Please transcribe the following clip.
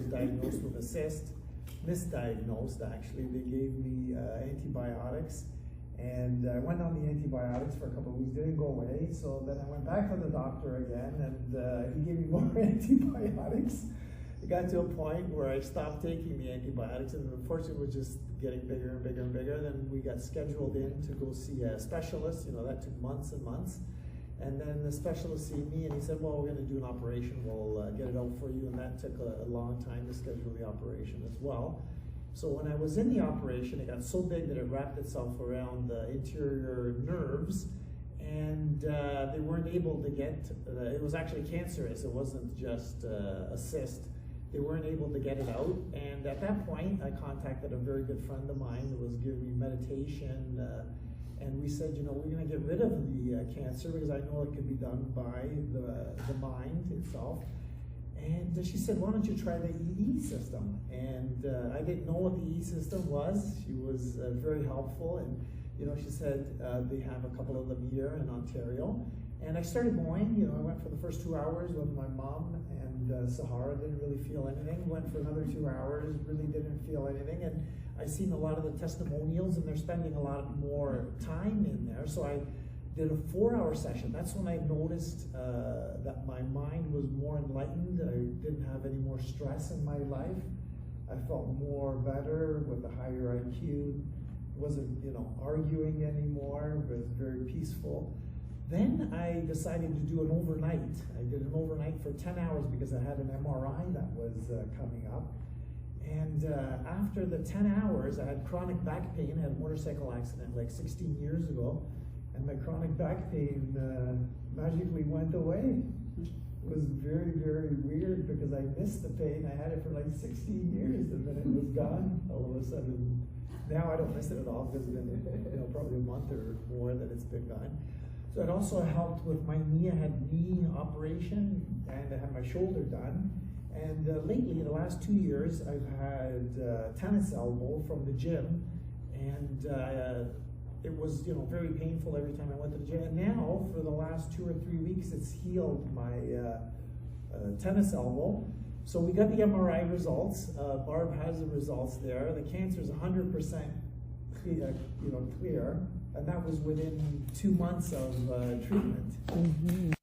was diagnosed with a cyst, misdiagnosed actually. They gave me antibiotics, and I went on the antibiotics for a couple of weeks, didn't go away, so then I went back to the doctor again, and he gave me more antibiotics. It got to a point where I stopped taking the antibiotics, and unfortunately it was just getting bigger and bigger and bigger. Then we got scheduled in to go see a specialist. You know, that took months and months. And then the specialist seen me, and he said, well, we're going to do an operation. We'll get it out for you. And that took a long time to schedule the operation as well. So when I was in the operation, it got so big that it wrapped itself around the interior nerves, and they weren't able to get, it was actually cancerous. It wasn't just a cyst. They weren't able to get it out, and at that point, I contacted a very good friend of mine who was giving me meditation, and we said, you know, we're going to get rid of the cancer because I know it could be done by the mind itself. And she said, why don't you try the EES system? And I didn't know what the EES system was. She was very helpful, and you know, she said they have a couple of them here in Ontario. And I started going, you know, I went for the first 2 hours with my mom and Sahara, didn't really feel anything. Went for another 2 hours, really didn't feel anything. And I've seen a lot of the testimonials, and they're spending a lot more time in there. So I did a 4-hour session. That's when I noticed that my mind was more enlightened. I didn't have any more stress in my life. I felt more better with a higher IQ. Wasn't, you know, arguing anymore. It was very peaceful. Then I decided to do an overnight. I did an overnight for 10 hours because I had an MRI that was coming up. And after the 10 hours, I had chronic back pain. I had a motorcycle accident like 16 years ago. And my chronic back pain magically went away. It was very, very weird because I missed the pain. I had it for like 16 years, and then it was gone all of a sudden. Now I don't miss it at all because it's been, you know, probably a month or more that it's been gone. So it also helped with my knee. I had knee operation, and I had my shoulder done. And lately, in the last 2 years, I've had tennis elbow from the gym, and it was, you know, very painful every time I went to the gym. And now, for the last 2 or 3 weeks, it's healed my tennis elbow. So we got the MRI results. Barb has the results there. The cancer is 100% clear, you know, clear. And that was within 2 months of treatment.